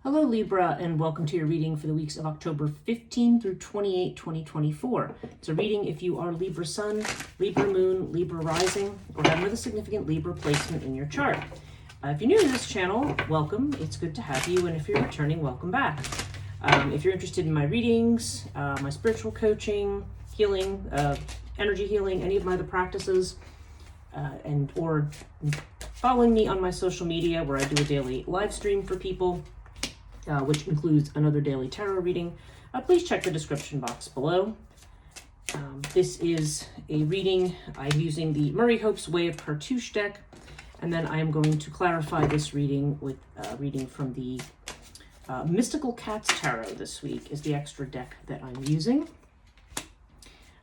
Hello Libra, and welcome to your reading for the weeks of October 15 through 28, 2024. It's a reading if you are Libra Sun, Libra Moon, Libra Rising, or have another significant Libra placement in your chart. If you're new to this channel, welcome. It's good to have you, and if you're returning, welcome back. If you're interested in my readings, my spiritual coaching, healing, energy healing, any of my other practices, or following me on my social media where I do a daily live stream for people, which includes another daily tarot reading, please check the description box below. This is a reading. I'm using the Murray Hope's Way of Cartouche deck, and then I am going to clarify this reading with reading from the Mystical Cats Tarot this week is the extra deck that I'm using.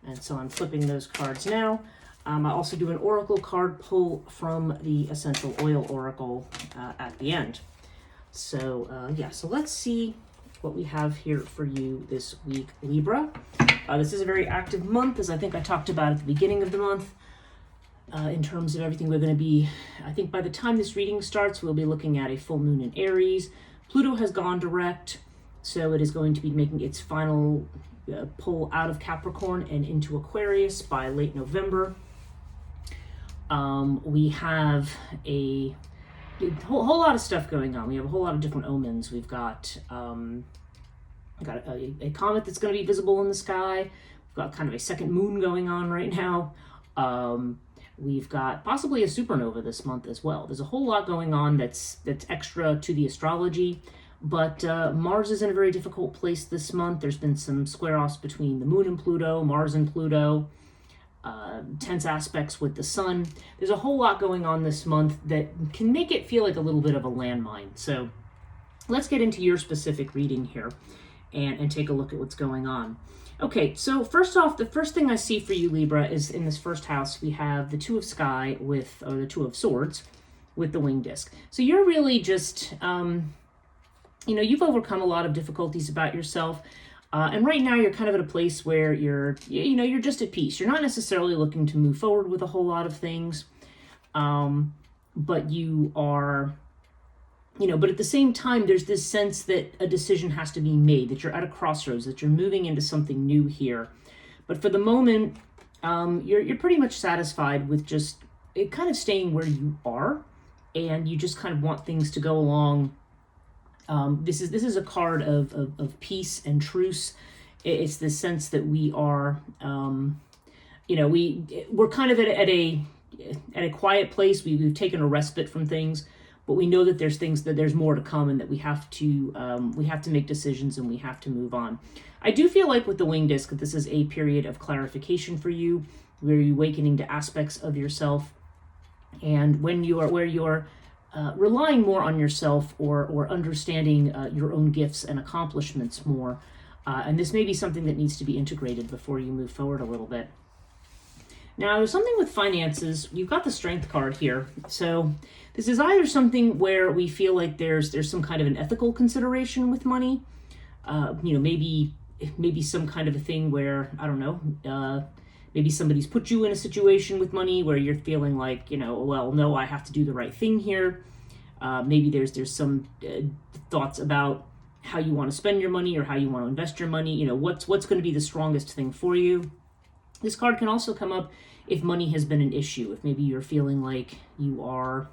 And so I'm flipping those cards now. I also do an oracle card pull from the Essential Oil Oracle at the end. So so let's see what we have here for you this week, Libra. This is a very active month, as I think I talked about at the beginning of the month, in terms of everything we're going to be. I think by the time this reading starts, we'll be looking at a full moon in Aries. Pluto has gone direct, so it is going to be making its final pull out of Capricorn and into Aquarius by late November. We have a whole lot of stuff going on. We have a whole lot of different omens. We've got a comet that's going to be visible in the sky. We've got kind of a second moon going on right now. We've got possibly a supernova this month as well. There's a whole lot going on that's extra to the astrology. But Mars is in a very difficult place this month. There's been some square-offs between the moon and Pluto, Mars and Pluto. Tense aspects with the sun. There's a whole lot going on this month that can make it feel like a little bit of a landmine. So let's get into your specific reading here and take a look at what's going on. Okay, so first off, the first thing I see for you, Libra, is in this first house, we have the Two of Swords with the wing disc. So you're really just, you've overcome a lot of difficulties about yourself. And right now you're kind of at a place where you're just at peace. You're not necessarily looking to move forward with a whole lot of things, but you are, but at the same time, there's this sense that a decision has to be made, that you're at a crossroads, that you're moving into something new here. But for the moment, you're pretty much satisfied with just kind of staying where you are, and you just kind of want things to go along. This is a card of peace and truce. It's the sense that we are, we're kind of at a quiet place. We've taken a respite from things, but we know that there's more to come, and that we have to make decisions, and we have to move on. I do feel like with the wing disc that this is a period of clarification for you, where you're awakening to aspects of yourself, and where you're relying more on yourself or understanding your own gifts and accomplishments more. And this may be something that needs to be integrated before you move forward a little bit. Now, there's something with finances. You've got the Strength card here. So this is either something where we feel like there's some kind of an ethical consideration with money. Maybe some kind of a thing where, I don't know, maybe somebody's put you in a situation with money where you're feeling like, well, no, I have to do the right thing here. Maybe there's some thoughts about how you want to spend your money or how you want to invest your money. What's going to be the strongest thing for you. This card can also come up if money has been an issue. If maybe you're feeling like you are,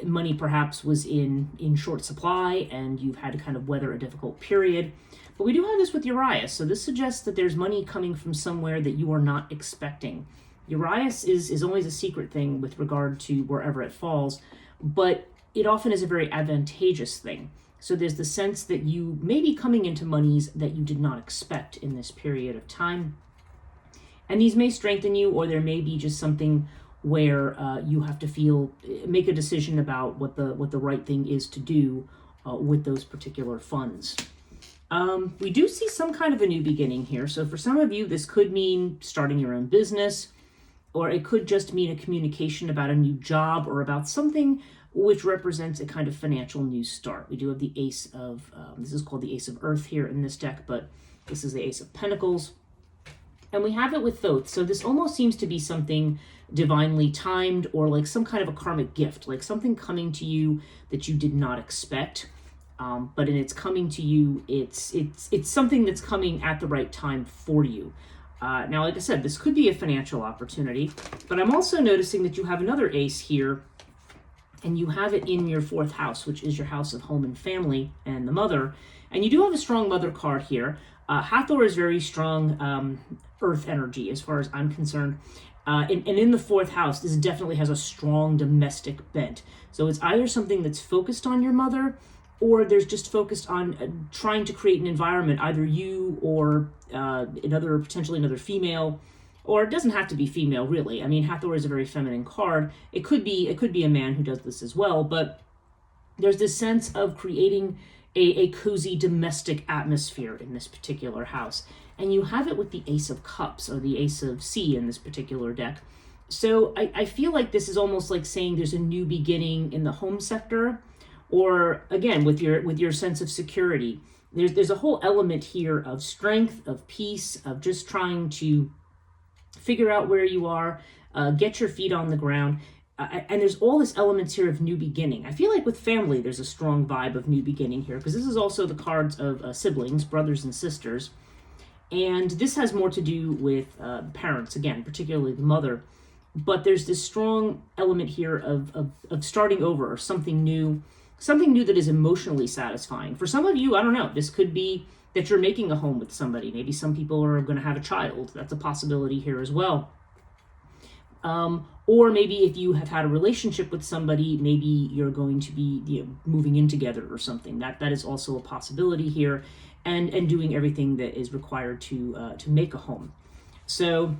money perhaps was in short supply and you've had to kind of weather a difficult period. But we do have this with Urias, so this suggests that there's money coming from somewhere that you are not expecting. Urias is always a secret thing with regard to wherever it falls, but it often is a very advantageous thing. So there's the sense that you may be coming into monies that you did not expect in this period of time. And these may strengthen you, or there may be just something where you have to make a decision about what the right thing is to do with those particular funds. We do see some kind of a new beginning here. So for some of you, this could mean starting your own business, or it could just mean a communication about a new job or about something which represents a kind of financial new start. We do have the Ace of, this is called the Ace of Earth here in this deck, but this is the Ace of Pentacles. And we have it with Thoth. So this almost seems to be something divinely timed, or like some kind of a karmic gift, like something coming to you that you did not expect. but in its coming to you, it's something that's coming at the right time for you. Now, like I said, this could be a financial opportunity, but I'm also noticing that you have another ace here, and you have it in your fourth house, which is your house of home and family and the mother. And you do have a strong mother card here. Hathor is very strong earth energy as far as I'm concerned. And in the fourth house, this definitely has a strong domestic bent. So it's either something that's focused on your mother, or there's just focused on trying to create an environment, either you or potentially another female, or it doesn't have to be female, really. I mean, Hathor is a very feminine card. It could be a man who does this as well, but there's this sense of creating a cozy domestic atmosphere in this particular house. And you have it with the Ace of Cups, or the Ace of Sea in this particular deck. So I feel like this is almost like saying there's a new beginning in the home sector, or again, with your sense of security. There's a whole element here of strength, of peace, of just trying to figure out where you are, get your feet on the ground. And there's all this elements here of new beginning. I feel like with family, there's a strong vibe of new beginning here, because this is also the cards of siblings, brothers and sisters. And this has more to do with parents, again, particularly the mother. But there's this strong element here of starting over, or something new that is emotionally satisfying. For some of you, I don't know, this could be that you're making a home with somebody. Maybe some people are going to have a child. That's a possibility here as well. Or maybe if you have had a relationship with somebody, maybe you're going to be moving in together or something. That is also a possibility here, and doing everything that is required to make a home. So,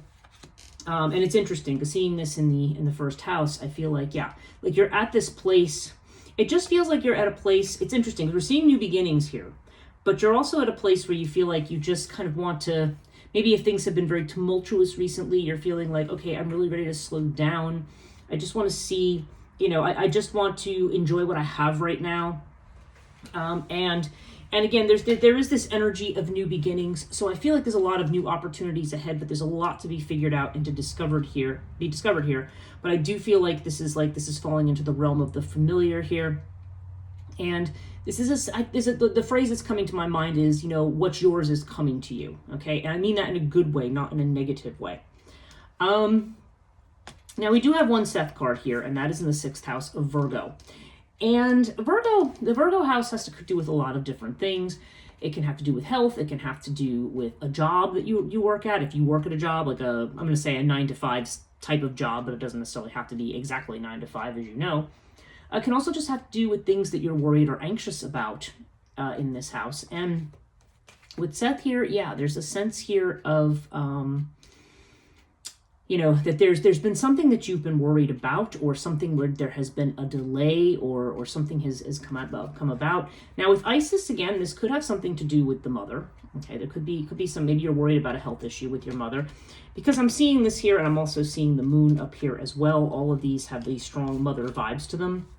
and it's interesting because seeing this in the first house, I feel like like you're at this place. It just feels like you're at a place. It's interesting because we're seeing new beginnings here, but you're also at a place where you feel like you just kind of want to. Maybe if things have been very tumultuous recently, you're feeling like, okay, I'm really ready to slow down. I just want to see, I just want to enjoy what I have right now. And again, there is this energy of new beginnings. So I feel like there's a lot of new opportunities ahead, but there's a lot to be figured out and to be discovered here. But I do feel like this is falling into the realm of the familiar here. And this is the phrase that's coming to my mind is, what's yours is coming to you. Okay. And I mean that in a good way, not in a negative way. Now we do have one Seth card here, and that is in the sixth house of Virgo. And the Virgo house has to do with a lot of different things. It can have to do with health. It can have to do with a job that you work at. If you work at a job, like I'm going to say a 9-to-5 type of job, but it doesn't necessarily have to be exactly 9 to 5, as you know. It can also just have to do with things that you're worried or anxious about in this house. And with Seth here, there's a sense here of, that there's been something that you've been worried about, or something where there has been a delay, or something has come about. Now with Isis, again, this could have something to do with the mother. Okay, there could be some, maybe you're worried about a health issue with your mother, because I'm seeing this here, and I'm also seeing the moon up here as well. All of these have these strong mother vibes to them.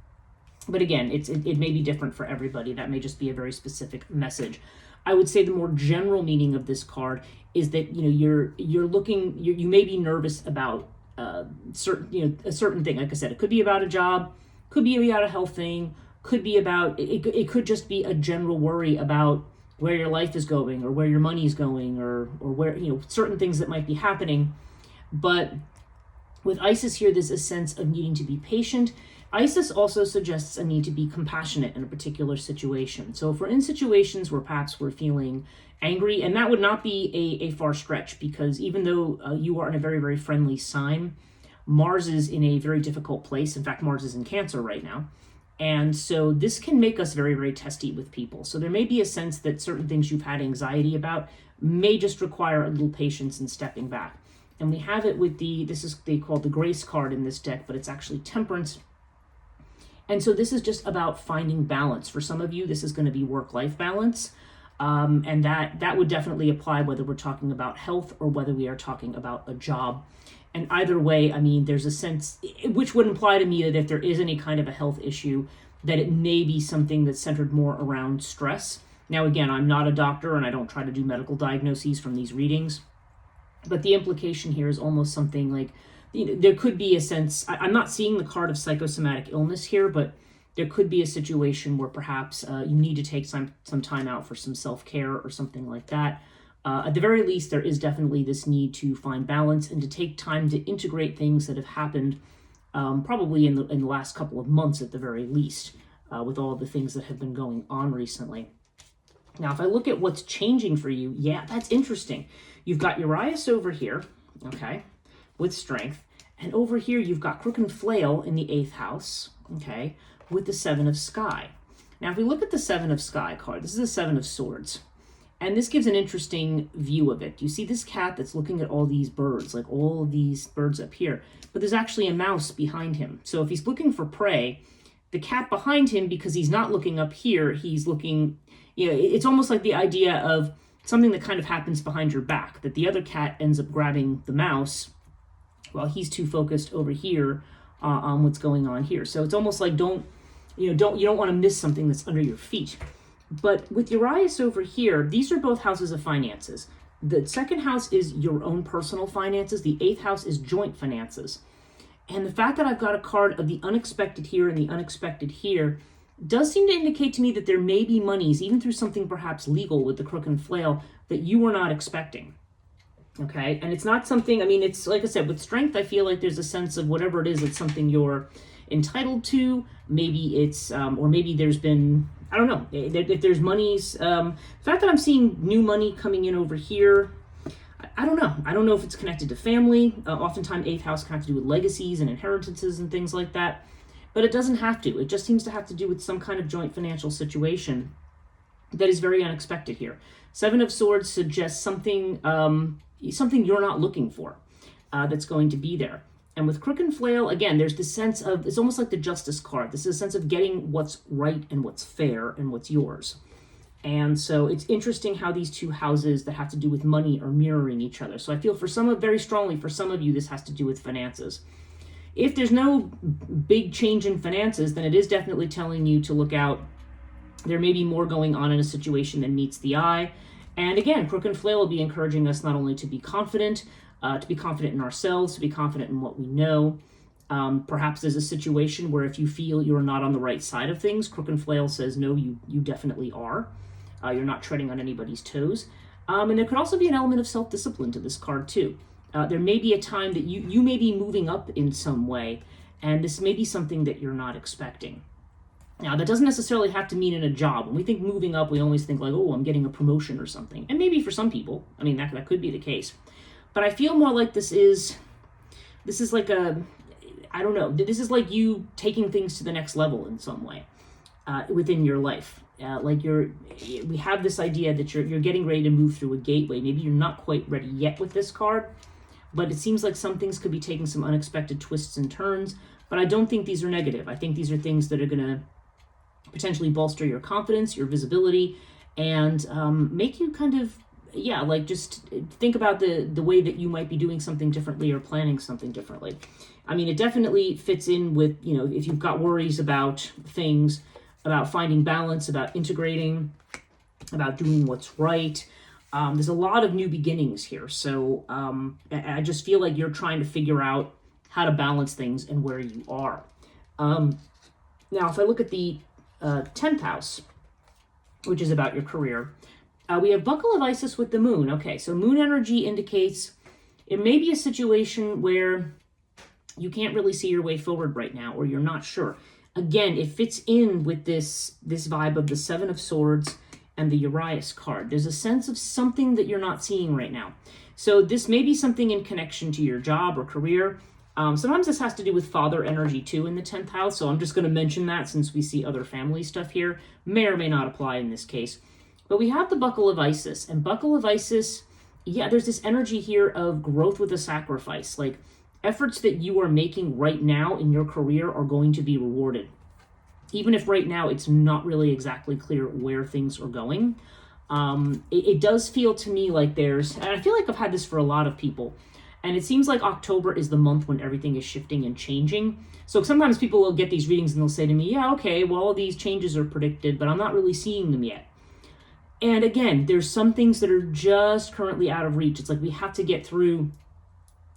But again, it may be different for everybody. That may just be a very specific message. I would say the more general meaning of this card is that you may be nervous about a certain thing. Like I said, it could be about a job, could be about a health thing, could be about it could just be a general worry about where your life is going, or where your money is going, or where certain things that might be happening. But with Isis here, there's a sense of needing to be patient. Isis also suggests a need to be compassionate in a particular situation. So if we're in situations where perhaps we're feeling angry, and that would not be a far stretch, because even though you are in a very, very friendly sign, Mars is in a very difficult place. In fact, Mars is in Cancer right now. And so this can make us very, very testy with people. So there may be a sense that certain things you've had anxiety about may just require a little patience and stepping back. And we have it with they call the Grace card in this deck, but it's actually Temperance. And so this is just about finding balance. For some of you, this is going to be work-life balance. And that would definitely apply whether we're talking about health or whether we are talking about a job. And either way, I mean, there's a sense, which would imply to me that if there is any kind of a health issue, that it may be something that's centered more around stress. Now, again, I'm not a doctor, and I don't try to do medical diagnoses from these readings. But the implication here is almost something like, there could be a sense, I'm not seeing the card of psychosomatic illness here, but there could be a situation where perhaps you need to take some time out for some self-care or something like that. At the very least, there is definitely this need to find balance and to take time to integrate things that have happened probably in the last couple of months at the very least, with all of the things that have been going on recently. Now, if I look at what's changing for you, yeah, that's interesting. You've got Urias over here, okay, with strength. And over here, you've got Crook and Flail in the 8th house, okay, with the 7 of Sky. Now, if we look at the 7 of Sky card, this is the 7 of Swords. And this gives an interesting view of it. You see this cat that's looking at all these birds, like all of these birds up here. But there's actually a mouse behind him. So if he's looking for prey, the cat behind him, because he's not looking up here, he's looking, you know, it's almost like the idea of something that kind of happens behind your back, that the other cat ends up grabbing the mouse while he's too focused over here on what's going on here. So it's almost like you don't want to miss something that's under your feet. But with Urias over here, these are both houses of finances. The 2nd house is your own personal finances. The 8th house is joint finances. And the fact that I've got a card of the unexpected here and the unexpected here does seem to indicate to me that there may be monies, even through something perhaps legal with the Crook and Flail, that you were not expecting. Okay, and it's not something, I mean, it's like I said, with strength, I feel like there's a sense of whatever it is, it's something you're entitled to. Maybe it's, or maybe there's been, I don't know, if there's monies. The fact that I'm seeing new money coming in over here, I don't know. I don't know if it's connected to family. Oftentimes, 8th house can have to do with legacies and inheritances and things like that. But it doesn't have to. It just seems to have to do with some kind of joint financial situation that is very unexpected here. 7 of Swords suggests something you're not looking for that's going to be there. And with Crook and Flail, again, there's this sense of, it's almost like the Justice card. This is a sense of getting what's right and what's fair and what's yours. And so it's interesting how these two houses that have to do with money are mirroring each other. So I feel very strongly for some of you, this has to do with finances. If there's no big change in finances, then it is definitely telling you to look out. There may be more going on in a situation than meets the eye. And again, Crook and Flail will be encouraging us not only to be confident in ourselves, to be confident in what we know. Perhaps there's a situation where if you feel you're not on the right side of things, Crook and Flail says, no, you definitely are. You're not treading on anybody's toes. And there could also be an element of self-discipline to this card too. There may be a time that you may be moving up in some way, and this may be something that you're not expecting. Now, that doesn't necessarily have to mean in a job. When we think moving up, we always think like, oh, I'm getting a promotion or something. And maybe for some people, I mean, that could be the case. But I feel more like this is like I don't know, this is like you taking things to the next level in some way within your life. We have this idea that you're getting ready to move through a gateway. Maybe you're not quite ready yet with this card, but it seems like some things could be taking some unexpected twists and turns. But I don't think these are negative. I think these are things that are going to potentially bolster your confidence, your visibility, and make you kind of, just think about the way that you might be doing something differently or planning something differently. I mean, it definitely fits in with, if you've got worries about things, about finding balance, about integrating, about doing what's right. There's a lot of new beginnings here. So I just feel like you're trying to figure out how to balance things and where you are. Now, if I look at the 10th house, which is about your career, we have Buckle of Isis with the moon. Okay, so moon energy indicates it may be a situation where you can't really see your way forward right now, or you're not sure. Again, it fits in with this vibe of the 7 of Swords and the Urias card. There's a sense of something that you're not seeing right now. So this may be something in connection to your job or career. Sometimes this has to do with father energy too in the 10th house. So I'm just going to mention that since we see other family stuff here. May or may not apply in this case. But we have the Buckle of Isis. And Buckle of Isis, there's this energy here of growth with a sacrifice. Like efforts that you are making right now in your career are going to be rewarded. Even if right now it's not really exactly clear where things are going. It does feel to me like and I feel like I've had this for a lot of people, and it seems like October is the month when everything is shifting and changing. So sometimes people will get these readings and they'll say to me, yeah, okay, well, all these changes are predicted, but I'm not really seeing them yet. And again, there's some things that are just currently out of reach. It's like we have to get through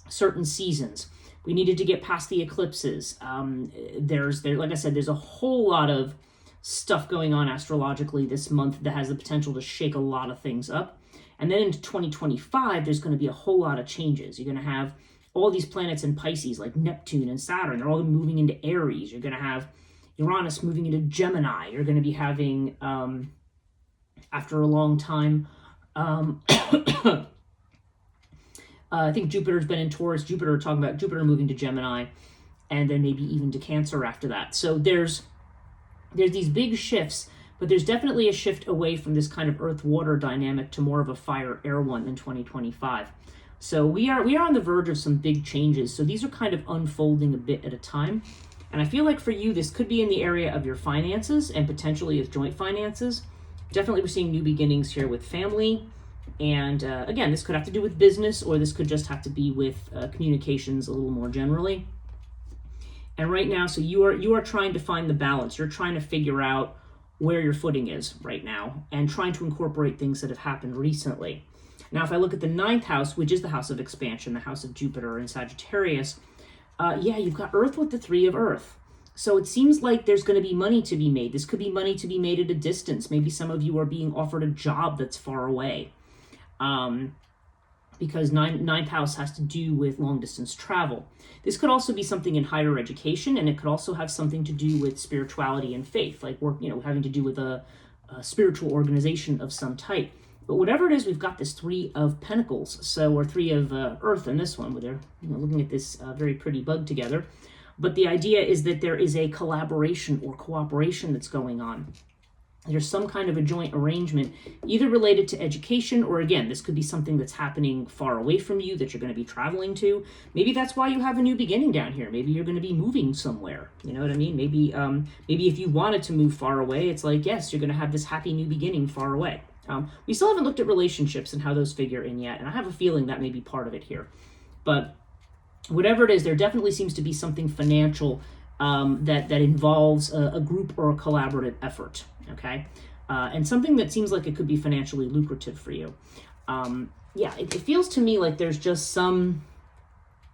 certain seasons. We needed to get past the eclipses. Like I said, there's a whole lot of stuff going on astrologically this month that has the potential to shake a lot of things up. And then into 2025, there's going to be a whole lot of changes. You're going to have all these planets in Pisces, like Neptune and Saturn. They're all moving into Aries. You're going to have Uranus moving into Gemini. You're going to be having, after a long time, I think Jupiter's been in Taurus. Talking about Jupiter moving to Gemini, and then maybe even to Cancer after that. So there's these big shifts, but there's definitely a shift away from this kind of earth-water dynamic to more of a fire-air one in 2025. So we are on the verge of some big changes. So these are kind of unfolding a bit at a time. And I feel like for you, this could be in the area of your finances and potentially of joint finances. Definitely we're seeing new beginnings here with family. And again, this could have to do with business, or this could just have to be with communications a little more generally. And right now, so you are trying to find the balance. You're trying to figure out where your footing is right now and trying to incorporate things that have happened recently. Now, if I look at the 9th house, which is the house of expansion, the house of Jupiter and Sagittarius, you've got Earth with the 3 of Earth. So it seems like there's going to be money to be made. This could be money to be made at a distance. Maybe some of you are being offered a job that's far away. Because 9th house has to do with long distance travel. This could also be something in higher education, and it could also have something to do with spirituality and faith, like having to do with a spiritual organization of some type. But whatever it is, we've got this 3 of Pentacles, or 3 of Earth in this one, where they're looking at this very pretty bug together. But the idea is that there is a collaboration or cooperation that's going on. There's some kind of a joint arrangement, either related to education, or again, this could be something that's happening far away from you that you're going to be traveling to. Maybe that's why you have a new beginning down here. Maybe you're going to be moving somewhere. You know what I mean? Maybe if you wanted to move far away, it's like, yes, you're going to have this happy new beginning far away. We still haven't looked at relationships and how those figure in yet, and I have a feeling that may be part of it here. But whatever it is, there definitely seems to be something financial that involves a group or a collaborative effort, okay? And something that seems like it could be financially lucrative for you. It feels to me like there's just some,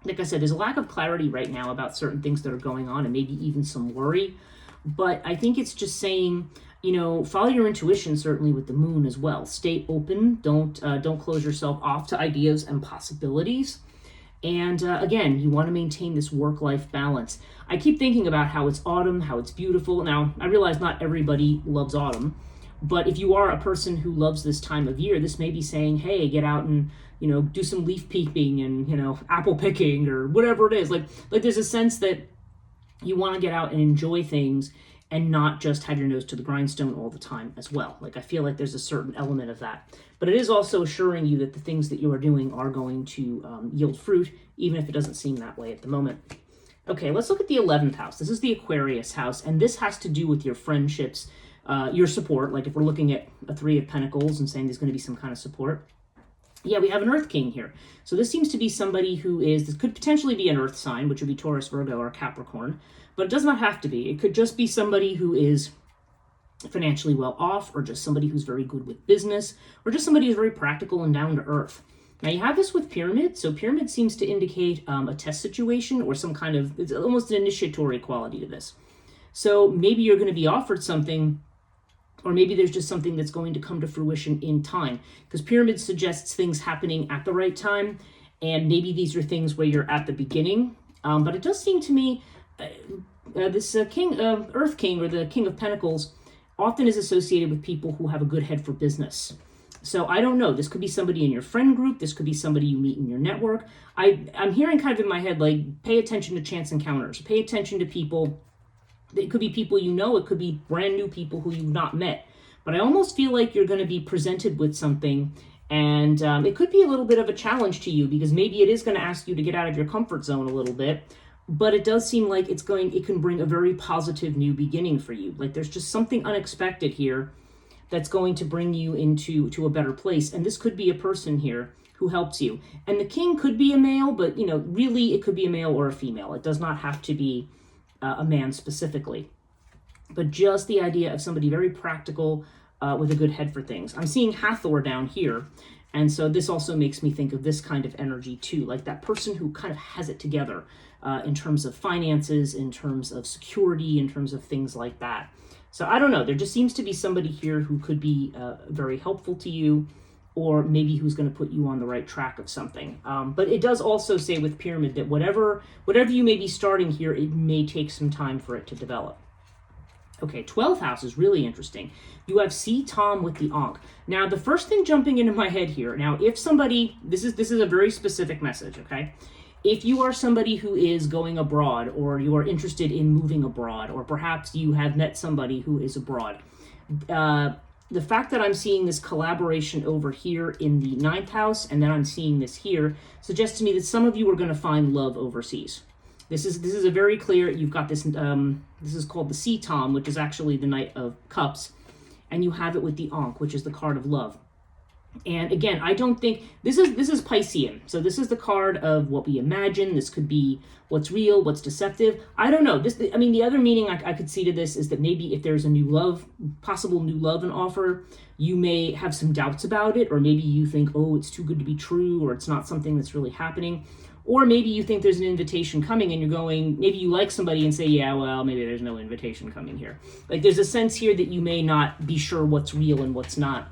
like I said, there's a lack of clarity right now about certain things that are going on, and maybe even some worry. But I think it's just saying, follow your intuition, certainly with the moon as well. Stay open. Don't close yourself off to ideas and possibilities. And again, you want to maintain this work-life balance. I keep thinking about how it's autumn, how it's beautiful. Now, I realize not everybody loves autumn, but if you are a person who loves this time of year, this may be saying, hey, get out and, do some leaf peeping and, apple picking or whatever it is. Like there's a sense that you want to get out and enjoy things and not just have your nose to the grindstone all the time as well. Like I feel like there's a certain element of that. But it is also assuring you that the things that you are doing are going to yield fruit, even if it doesn't seem that way at the moment. Okay, let's look at the 11th house. This is the Aquarius house, and this has to do with your friendships, your support. Like if we're looking at a 3 of Pentacles and saying there's going to be some kind of support. Yeah, we have an Earth King here. So this seems to be somebody this could potentially be an Earth sign, which would be Taurus, Virgo, or Capricorn. But it does not have to be. It could just be somebody who is financially well off, or just somebody who's very good with business, or just somebody who's very practical and down to earth. Now you have this with Pyramid. So Pyramid seems to indicate a test situation or some kind of, it's almost an initiatory quality to this. So maybe you're going to be offered something, or maybe there's just something that's going to come to fruition in time, because Pyramid suggests things happening at the right time, and maybe these are things where you're at the beginning. But it does seem to me this Earth King, or the King of Pentacles, often is associated with people who have a good head for business. So I don't know. This could be somebody in your friend group. This could be somebody you meet in your network. I'm hearing kind of in my head, like, pay attention to chance encounters. Pay attention to people. It could be people you know. It could be brand new people who you've not met. But I almost feel like you're going to be presented with something, and it could be a little bit of a challenge to you, because maybe it is going to ask you to get out of your comfort zone a little bit. But it does seem like it can bring a very positive new beginning for you. Like there's just something unexpected here that's going to bring you into a better place. And this could be a person here who helps you. And the king could be a male, but really it could be a male or a female. It does not have to be a man specifically. But just the idea of somebody very practical with a good head for things. I'm seeing Hathor down here. And so this also makes me think of this kind of energy too, like that person who kind of has it together. in terms of finances, in terms of security, in terms of things like that. So I don't know. There just seems to be somebody here who could be very helpful to you, or maybe who's going to put you on the right track of something. But it does also say with Pyramid that whatever you may be starting here, it may take some time for it to develop. Okay, 12th house is really interesting. You have C Tom with the Ankh. Now, the first thing jumping into my head here, now if somebody, this is a very specific message, okay? If you are somebody who is going abroad, or you are interested in moving abroad, or perhaps you have met somebody who is abroad, the fact that I'm seeing this collaboration over here in the 9th house, and then I'm seeing this here, suggests to me that some of you are going to find love overseas. This is a very clear, you've got this, this is called the C Tom, which is actually the Knight of Cups, and you have it with the Ankh, which is the card of love. And again, I don't think, this is Piscean, so this is the card of what we imagine. This could be what's real, what's deceptive. I don't know. The other meaning I could see to this is that maybe if there's a new love, possible new love and offer, you may have some doubts about it, or maybe you think, oh, it's too good to be true, or it's not something that's really happening. Or maybe you think there's an invitation coming and you're going, maybe you like somebody and say, yeah, well, maybe there's no invitation coming here. Like there's a sense here that you may not be sure what's real and what's not.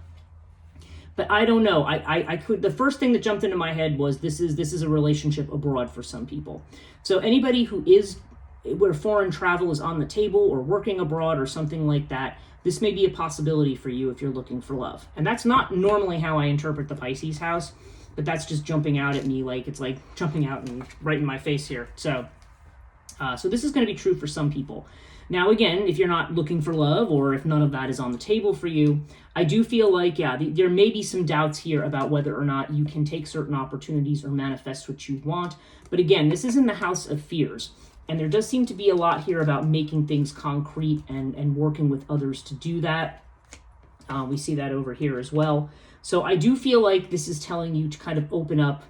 But I don't know. I could. The first thing that jumped into my head was this is a relationship abroad for some people. So anybody who is where foreign travel is on the table, or working abroad or something like that, this may be a possibility for you if you're looking for love. And that's not normally how I interpret the Pisces house, but that's just jumping out at me like it's like jumping out and right in my face here. So this is going to be true for some people. Now, again, if you're not looking for love, or if none of that is on the table for you, I do feel like, yeah, there may be some doubts here about whether or not you can take certain opportunities or manifest what you want. But again, this is in the house of fears. And there does seem to be a lot here about making things concrete and working with others to do that. We see that over here as well. So I do feel like this is telling you to kind of open up,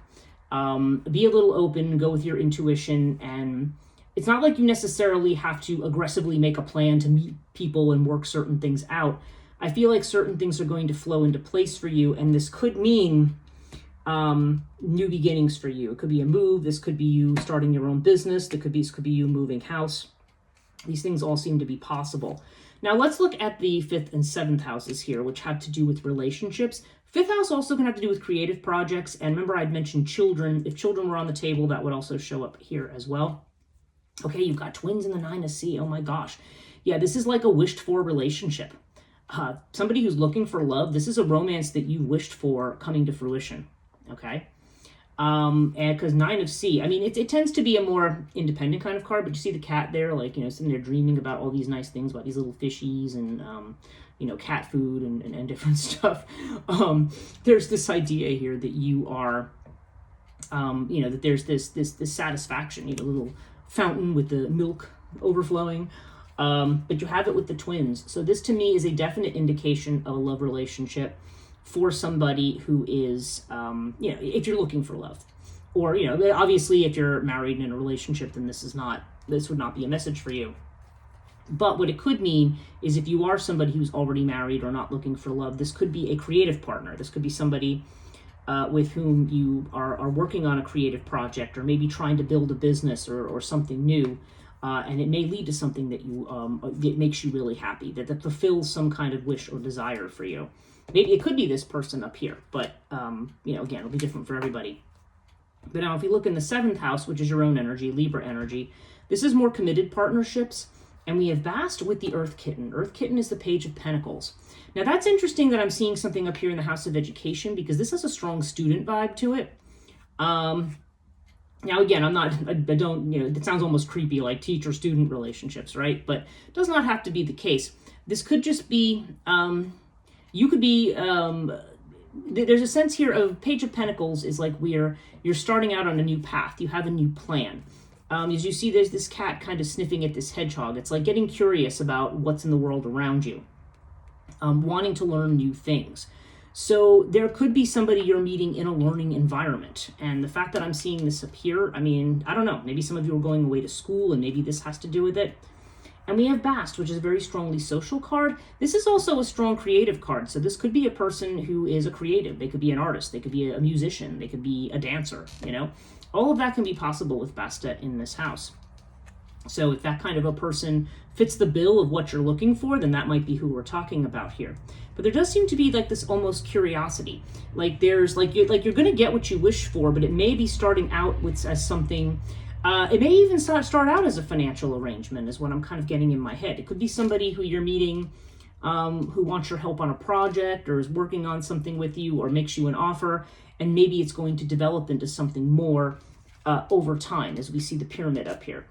be a little open, go with your intuition, and it's not like you necessarily have to aggressively make a plan to meet people and work certain things out. I feel like certain things are going to flow into place for you, and this could mean new beginnings for you. It could be a move. This could be you starting your own business. This could be you moving house. These things all seem to be possible. Now let's look at the 5th and 7th houses here, which have to do with relationships. 5th house also can have to do with creative projects. And remember, I'd mentioned children. If children were on the table, that would also show up here as well. Okay, you've got twins in the 9 of C. Oh my gosh. Yeah, this is like a wished for relationship. Somebody who's looking for love, this is a romance that you wished for coming to fruition. Okay? And because 9 of C, I mean, it tends to be a more independent kind of card, but you see the cat there, like, sitting there dreaming about all these nice things, about these little fishies and, cat food and different stuff. There's this idea here that you are, that there's this satisfaction, little fountain with the milk overflowing, but you have it with the twins. So this to me is a definite indication of a love relationship for somebody who is, if you're looking for love, or, obviously if you're married in a relationship, then this would not be a message for you. But what it could mean is if you are somebody who's already married or not looking for love, this could be a creative partner. This could be somebody with whom you are working on a creative project, or maybe trying to build a business or something new, and it may lead to something that that makes you really happy, that fulfills some kind of wish or desire for you. Maybe it could be this person up here, but again, it'll be different for everybody. But now if you look in the 7th house, which is your own energy, Libra energy, this is more committed partnerships, and we have Bast with the Earth Kitten. Earth Kitten is the Page of Pentacles. Now that's interesting that I'm seeing something up here in the House of Education, because this has a strong student vibe to it. Now again, it sounds almost creepy, like teacher-student relationships, right? But it does not have to be the case. This could just be, you could be, there's a sense here of Page of Pentacles is like you're starting out on a new path. You have a new plan. As you see, there's this cat kind of sniffing at this hedgehog. It's like getting curious about what's in the world around you. Wanting to learn new things. So there could be somebody you're meeting in a learning environment. And the fact that I'm seeing this appear, I mean, I don't know, maybe some of you are going away to school and maybe this has to do with it. And we have Bast, which is a very strongly social card. This is also a strong creative card. So this could be a person who is a creative. They could be an artist. They could be a musician. They could be a dancer, you know. All of that can be possible with Bastet in this house. So if that kind of a person fits the bill of what you're looking for, then that might be who we're talking about here. But there does seem to be like this almost curiosity. Like there's you're going to get what you wish for, but it may be starting out with as something. It may even start out as a financial arrangement, is what I'm kind of getting in my head. It could be somebody who you're meeting who wants your help on a project or is working on something with you or makes you an offer, and maybe it's going to develop into something more over time, as we see the pyramid up here.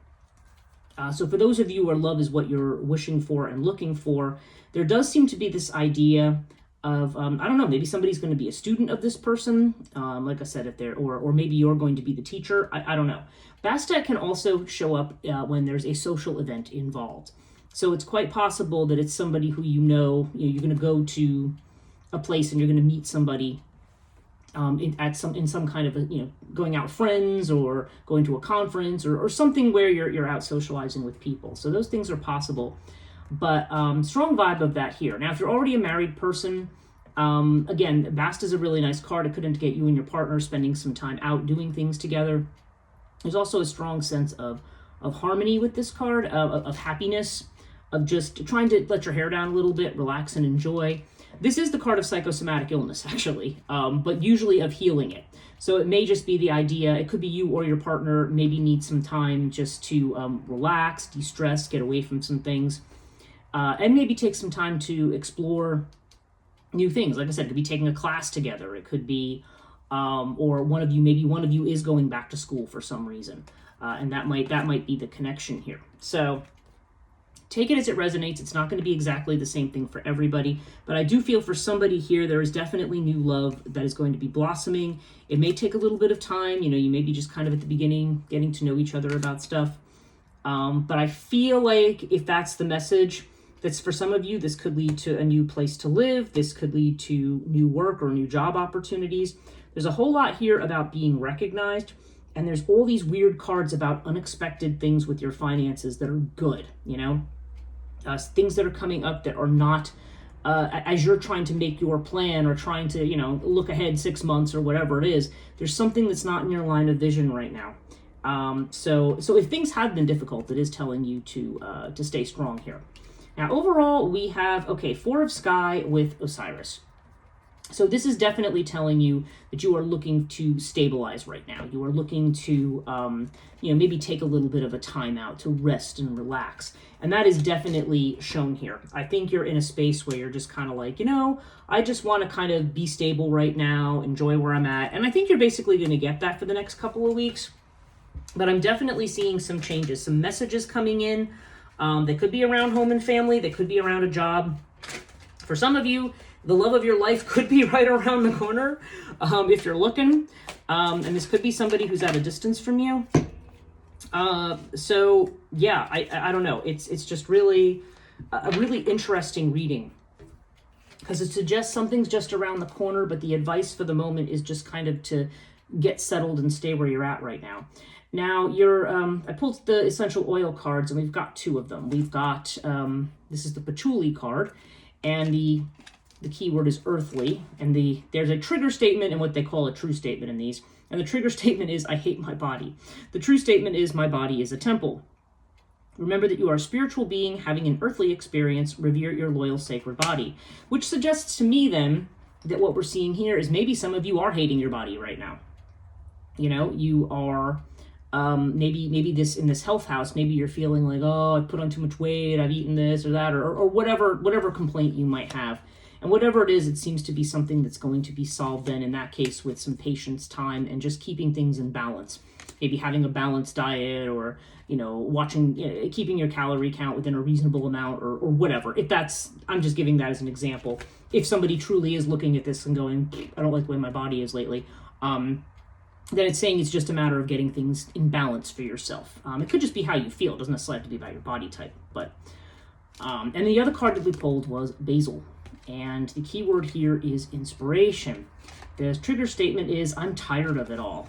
So for those of you where love is what you're wishing for and looking for, there does seem to be this idea of, I don't know, maybe somebody's going to be a student of this person, like I said, if they're, or maybe you're going to be the teacher. I don't know. Bastet can also show up when there's a social event involved. So it's quite possible that it's somebody who you're going to go to a place and you're going to meet somebody in some kind of going out with friends or going to a conference or something where you're out socializing with people. So those things are possible, but strong vibe of that here. Now, if you're already a married person, again, Bast is a really nice card. It could indicate you and your partner spending some time out doing things together. There's also a strong sense of harmony with this card, of happiness, of just trying to let your hair down a little bit, relax and enjoy. This is the card of psychosomatic illness, actually, but usually of healing it. So it may just be the idea, it could be you or your partner maybe need some time just to relax, de-stress, get away from some things, and maybe take some time to explore new things. Like I said, it could be taking a class together. It could be, or maybe one of you is going back to school for some reason, and that might be the connection here. So take it as it resonates. It's not going to be exactly the same thing for everybody, but I do feel for somebody here, there is definitely new love that is going to be blossoming. It may take a little bit of time. You may be just kind of at the beginning, getting to know each other about stuff. But I feel like if that's the message, that's for some of you, this could lead to a new place to live. This could lead to new work or new job opportunities. There's a whole lot here about being recognized. And there's all these weird cards about unexpected things with your finances that are good, things that are coming up that are not, as you're trying to make your plan or trying to, look ahead 6 months or whatever it is, there's something that's not in your line of vision right now. So if things have been difficult, it is telling you to stay strong here. Now, overall, we have, 4 of Sky with Osiris. So this is definitely telling you that you are looking to stabilize right now. You are looking to, maybe take a little bit of a time out to rest and relax. And that is definitely shown here. I think you're in a space where you're just kind of like, I just want to kind of be stable right now, enjoy where I'm at. And I think you're basically going to get that for the next couple of weeks. But I'm definitely seeing some changes, some messages coming in. They could be around home and family. They could be around a job. For some of you, the love of your life could be right around the corner if you're looking. And this could be somebody who's at a distance from you. So yeah, I don't know. It's just really a really interesting reading because it suggests something's just around the corner, but the advice for the moment is just kind of to get settled and stay where you're at right now. Now, I pulled the essential oil cards, and we've got 2 of them. We've got, this is the patchouli card, and the keyword is earthly, and there's a trigger statement and what they call a true statement in these. And the trigger statement is, I hate my body. The true statement is, my body is a temple. Remember that you are a spiritual being having an earthly experience. Revere your loyal, sacred body. Which suggests to me, then, that what we're seeing here is maybe some of you are hating your body right now. You are... maybe this in this health house, maybe you're feeling like, oh, I put on too much weight, I've eaten this or that, or whatever complaint you might have. And whatever it is, it seems to be something that's going to be solved then in that case with some patience, time, and just keeping things in balance. Maybe having a balanced diet or, keeping your calorie count within a reasonable amount or whatever. I'm just giving that as an example. If somebody truly is looking at this and going, I don't like the way my body is lately, then it's saying it's just a matter of getting things in balance for yourself. It could just be how you feel. It doesn't necessarily have to be about your body type. But and the other card that we pulled was basil. And the key word here is inspiration. The trigger statement is, I'm tired of it all.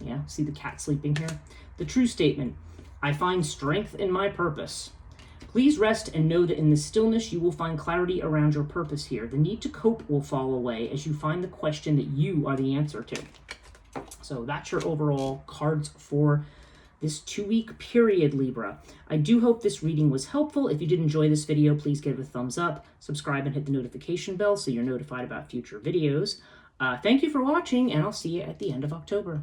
Yeah, see the cat sleeping here? The true statement, I find strength in my purpose. Please rest and know that in the stillness you will find clarity around your purpose here. The need to cope will fall away as you find the question that you are the answer to. So that's your overall cards for this 2-week period, Libra. I do hope this reading was helpful. If you did enjoy this video, please give it a thumbs up, subscribe, and hit the notification bell so you're notified about future videos. Thank you for watching, and I'll see you at the end of October.